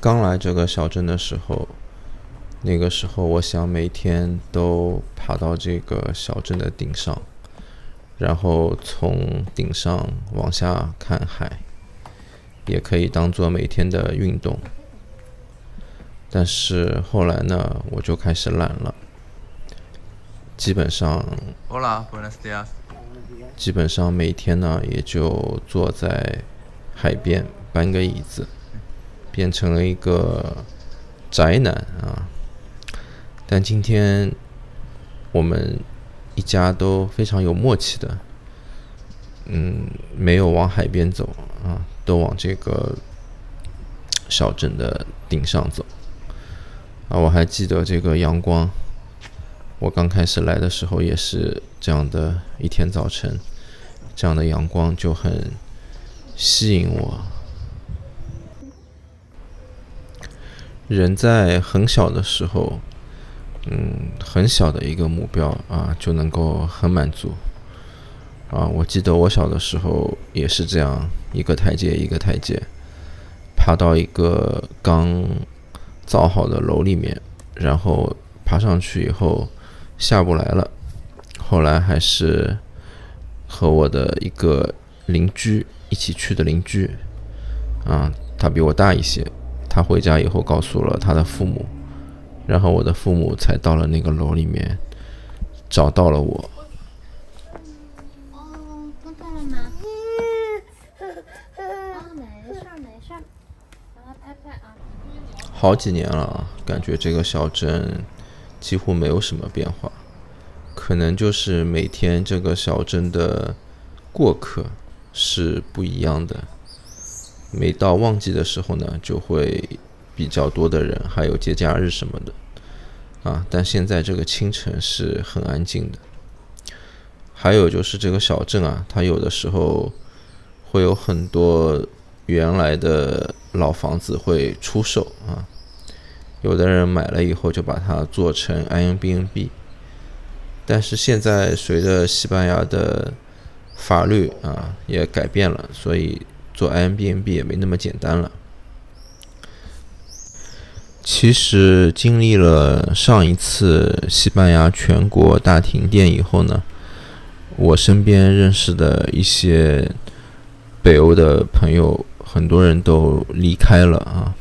刚来这个小镇的时候，那个时候我想每天都爬到这个小镇的顶上，然后从顶上往下看海，也可以当做每天的运动。但是后来呢，我就开始懒了，基本上 Hola, buenos días。基本上每天呢也就坐在海边搬个椅子，变成了一个宅男啊。但今天我们一家都非常有默契的，没有往海边走啊，都往这个小镇的顶上走啊。我还记得这个阳光，我刚开始来的时候也是这样的一天早晨，这样的阳光就很吸引我。人在很小的时候，很小的一个目标啊，就能够很满足啊。我记得我小的时候也是这样，一个台阶一个台阶，爬到一个刚造好的楼里面，然后爬上去以后下不来了。后来还是和我的一个邻居一起去的邻居啊，他比我大一些，他回家以后告诉了他的父母，然后我的父母才到了那个楼里面，找到了我。哦，痛痛了吗？没事没事，让他拍拍啊。好几年了，感觉这个小镇几乎没有什么变化，可能就是每天这个小镇的过客是不一样的。每到旺季的时候呢，就会比较多的人，还有节假日什么的啊。但现在这个清晨是很安静的。还有就是这个小镇啊，它有的时候会有很多原来的老房子会出售啊，有的人买了以后就把它做成 Airbnb。但是现在随着西班牙的法律啊也改变了，所以做 Airbnb 也没那么简单了。其实经历了上一次西班牙全国大停电以后呢，我身边认识的一些北欧的朋友，很多人都离开了啊。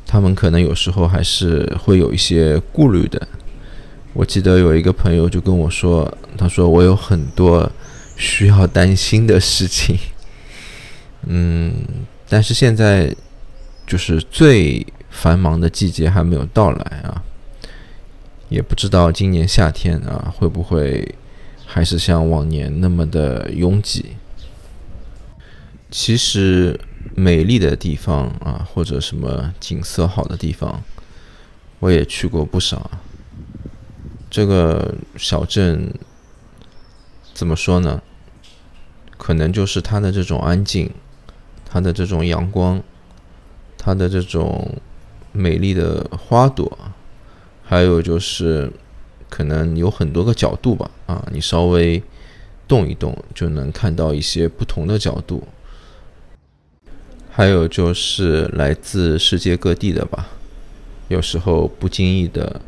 他们可能有时候还是会有一些顾虑的。我记得有一个朋友就跟我说，他说我有很多需要担心的事情。但是现在就是最繁忙的季节还没有到来啊，也不知道今年夏天啊会不会还是像往年那么的拥挤。其实美丽的地方啊，或者什么景色好的地方，我也去过不少。这个小镇怎么说呢？可能就是它的这种安静，它的这种阳光，它的这种美丽的花朵，还有就是可能有很多个角度吧啊，你稍微动一动就能看到一些不同的角度。还有就是来自世界各地的吧，有时候不经意的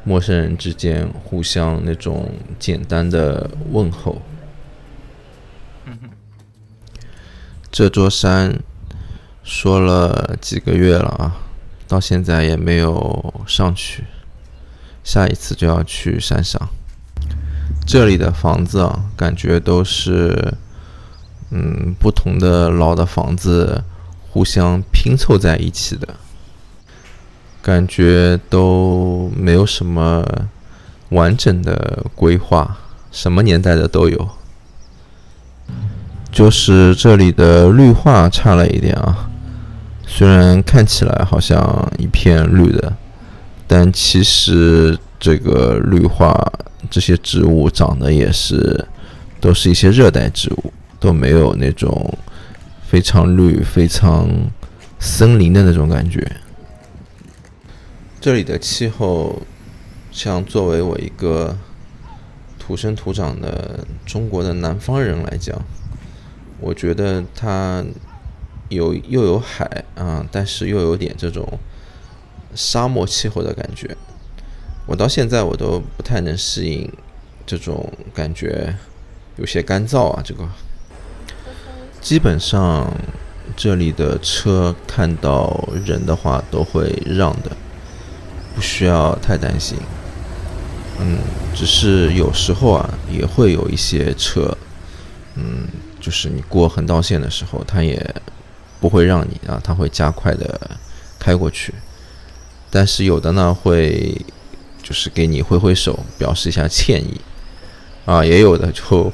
陌生人之间互相那种简单的问候。这座山说了几个月了啊，到现在也没有上去，下一次就要去山上。这里的房子啊，感觉都是不同的老的房子互相拼凑在一起的，感觉都没有什么完整的规划，什么年代的都有。就是这里的绿化差了一点啊，虽然看起来好像一片绿的，但其实这个绿化这些植物长得也是都是一些热带植物，都没有那种非常绿非常森林的那种感觉。这里的气候，像作为我一个土生土长的中国的南方人来讲，我觉得它又有海啊，但是又有点这种沙漠气候的感觉。我到现在我都不太能适应这种感觉，有些干燥啊。这个基本上这里的车看到人的话都会让的，不需要太担心。只是有时候啊也会有一些车，就是你过横道线的时候，它也不会让你啊，它会加快的开过去。但是有的呢会就是给你挥挥手，表示一下歉意啊，也有的就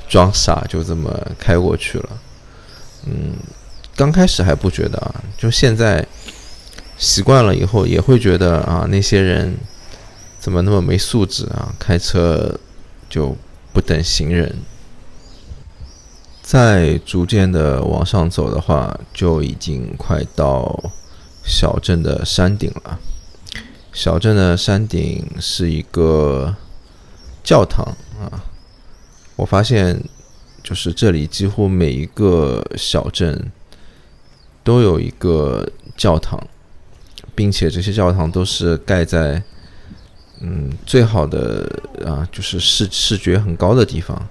装傻，就这么开过去了。刚开始还不觉得啊，就现在习惯了以后也会觉得啊，那些人怎么那么没素质啊，开车就不等行人。再逐渐的往上走的话，就已经快到小镇的山顶了。小镇的山顶是一个教堂啊，我发现就是这里几乎每一个小镇都有一个教堂，并且这些教堂都是盖在最好的啊，就是视觉很高的地方。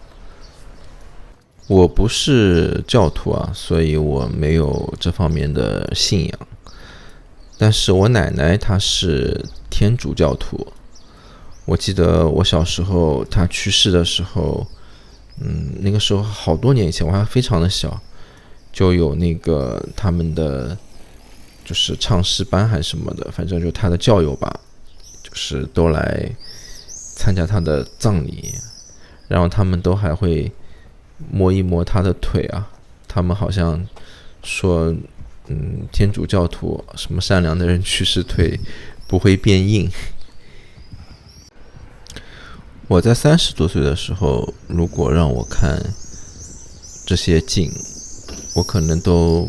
我不是教徒啊，所以我没有这方面的信仰。但是我奶奶她是天主教徒，我记得我小时候她去世的时候，那个时候好多年以前，我还非常的小，就有那个他们的就是唱诗班还是什么的，反正就他的教友吧，就是都来参加他的葬礼，然后他们都还会摸一摸他的腿啊，他们好像说天主教徒什么善良的人去世腿不会变硬。我在30多岁的时候，如果让我看这些景，我可能都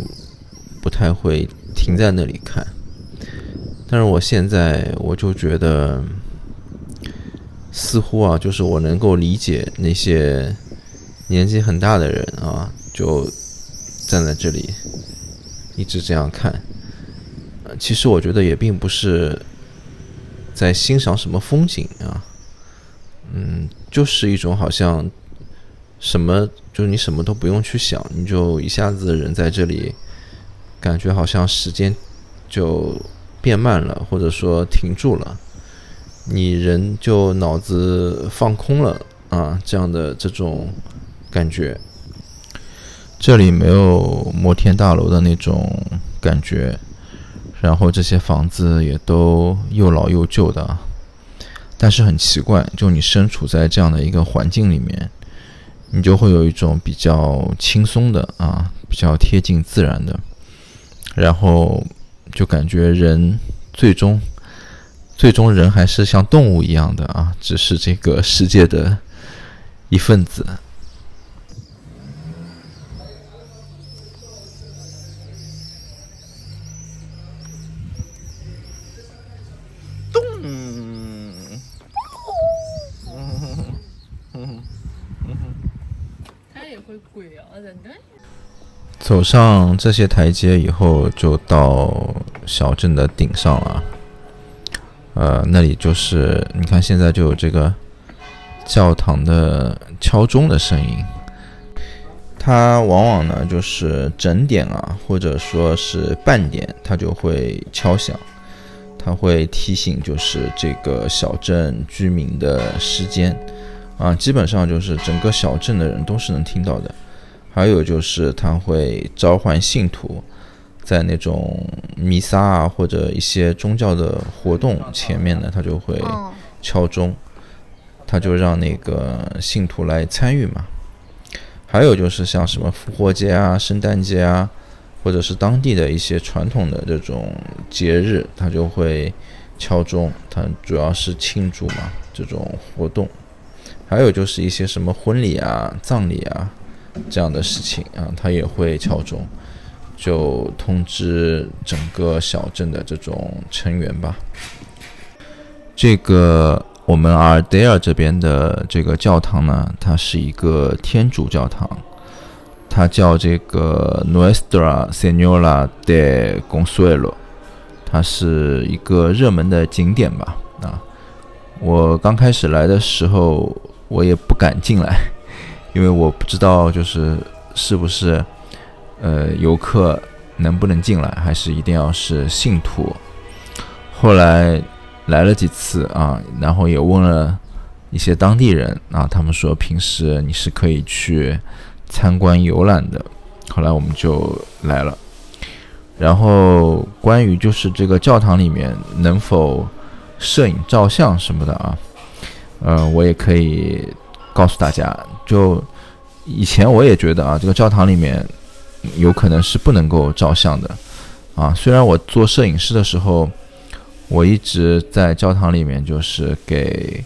不太会停在那里看。但是我现在我就觉得似乎啊，就是我能够理解那些年纪很大的人啊，就站在这里一直这样看。其实我觉得也并不是在欣赏什么风景啊，就是一种好像就是你什么都不用去想，你就一下子人在这里，感觉好像时间就变慢了，或者说停住了，你人就脑子放空了啊，这样的这种感觉。这里没有摩天大楼的那种感觉，然后这些房子也都又老又旧的，但是很奇怪，就你身处在这样的一个环境里面，你就会有一种比较轻松的啊，比较贴近自然的，然后就感觉人最终人还是像动物一样的啊，只是这个世界的一份子。它也会鬼啊，人的。走上这些台阶以后，就到小镇的顶上了。那里就是你看，现在就有这个教堂的敲钟的声音。它往往呢就是整点啊，或者说是半点，它就会敲响，它会提醒就是这个小镇居民的时间啊，基本上就是整个小镇的人都是能听到的。还有就是它会召唤信徒，在那种弥撒啊或者一些宗教的活动前面呢，它就会敲钟，它就让那个信徒来参与嘛。还有就是像什么复活节啊、圣诞节啊，或者是当地的一些传统的这种节日，它就会敲钟，它主要是庆祝嘛这种活动。还有就是一些什么婚礼啊、葬礼啊这样的事情啊，它也会敲钟，就通知整个小镇的这种成员吧。这个我们阿尔德尔这边的这个教堂呢，它是一个天主教堂，它叫这个 Nuestra Señora de Consuelo， 它是一个热门的景点吧。我刚开始来的时候，我也不敢进来，因为我不知道是不是游客能不能进来，还是一定要是信徒。后来来了几次啊，然后也问了一些当地人啊，他们说平时你是可以去参观游览的。后来我们就来了。然后关于这个教堂里面能否摄影照相什么的啊，我也可以告诉大家，就以前我也觉得啊，这个教堂里面有可能是不能够照相的啊。虽然我做摄影师的时候，我一直在教堂里面给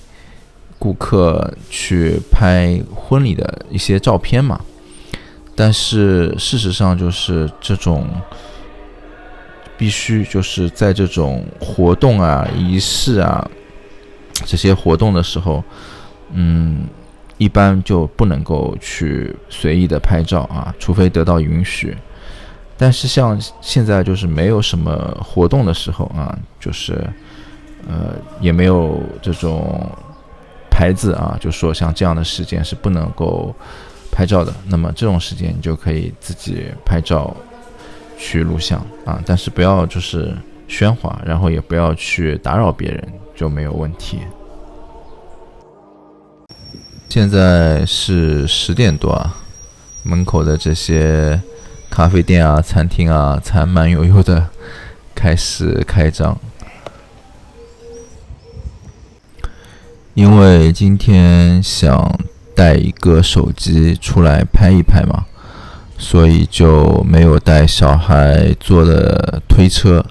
顾客去拍婚礼的一些照片嘛，但是事实上这种必须在这种活动啊、仪式啊这些活动的时候，一般就不能够去随意的拍照啊，除非得到允许。但是像现在没有什么活动的时候啊，也没有这种牌子啊，就说像这样的时间是不能够拍照的。那么这种时间你就可以自己拍照去录像啊，但是不要喧哗，然后也不要去打扰别人，就没有问题。现在是10点多啊，门口的这些咖啡店啊、餐厅啊，才慢悠悠的开始开张。因为今天想带一个手机出来拍一拍嘛，所以就没有带小孩坐的推车，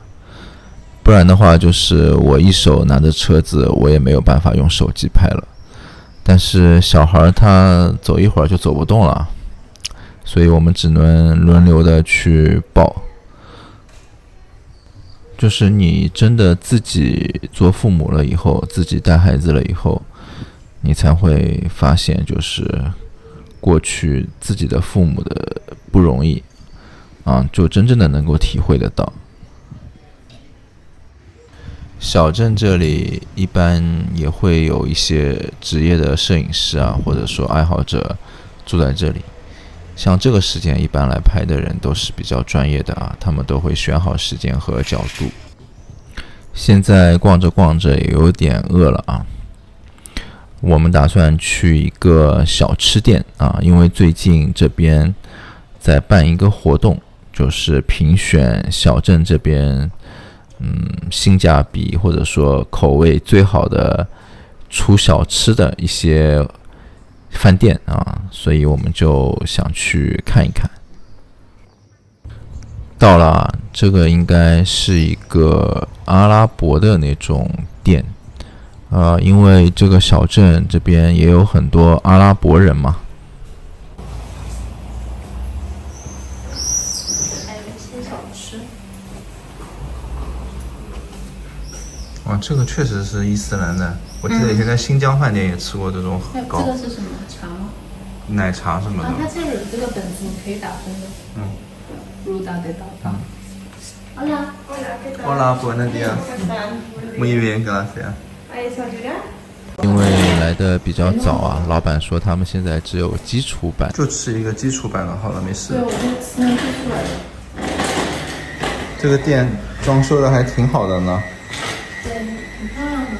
不然的话我一手拿着车子，我也没有办法用手机拍了。但是小孩他走一会儿就走不动了，所以我们只能轮流的去抱。你真的自己做父母了以后，自己带孩子了以后，你才会发现过去自己的父母的不容易啊，就真正的能够体会得到。小镇这里一般也会有一些职业的摄影师啊，或者说爱好者住在这里。像这个时间一般来拍的人都是比较专业的啊，他们都会选好时间和角度。现在逛着逛着也有点饿了啊，我们打算去一个小吃店啊，因为最近这边在办一个活动，评选小镇这边性价比或者说口味最好的出小吃的一些饭店啊，所以我们就想去看一看。到了，这个应该是一个阿拉伯的那种店，因为这个小镇这边也有很多阿拉伯人嘛。还有一些小吃。哇，这个确实是伊斯兰的。我记得以前在新疆饭店也吃过这种糕。这个是什么茶吗？奶茶什么的。它这里这个本子可以打分的。Ruda de Data。Hola, buenos días. Muy bien, gracias. 因为来的比较早啊，老板说他们现在只有基础版，就吃一个基础版的，好了，没事。对，我就吃那基础版的。这个店装修的还挺好的呢。对，挺漂亮的。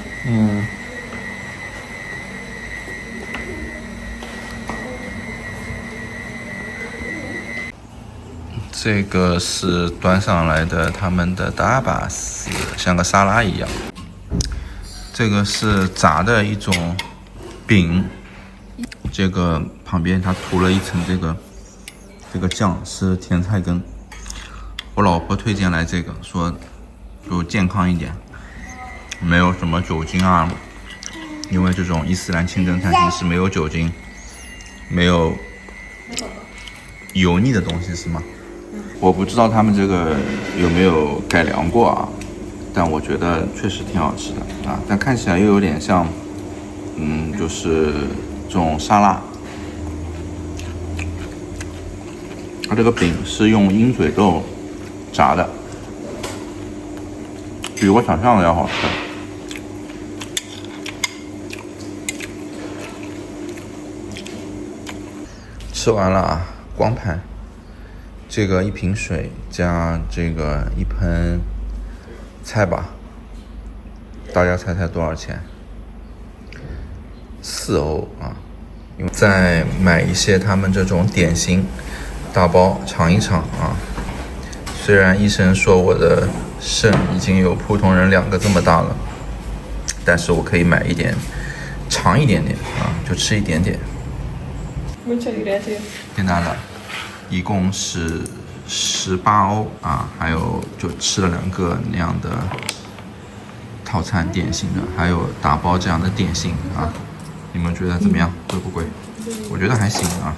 这个是端上来的他们的达巴斯，像个沙拉一样。这个是炸的一种饼，这个旁边它涂了一层这个酱，是甜菜根。我老婆推荐来这个，说就健康一点，没有什么酒精啊，因为这种伊斯兰清真餐厅是没有酒精，没有油腻的东西，是吗？我不知道他们这个有没有改良过啊，但我觉得确实挺好吃的啊，但看起来又有点像，就是这种沙拉。它这个饼是用鹰嘴豆炸的，比我想象的要好吃。吃完了啊，光盘。这个一瓶水加这个一盆菜吧，大家猜猜多少钱？4欧啊！因为再买一些他们这种点心大包尝一尝啊。虽然医生说我的肾已经有普通人2个这么大了，但是我可以买一点，尝一点点啊，就吃一点点。简单的，一共是18欧啊，还有就吃了2个那样的套餐点心的，还有打包这样的点心啊。你们觉得怎么样？贵不贵？我觉得还行啊。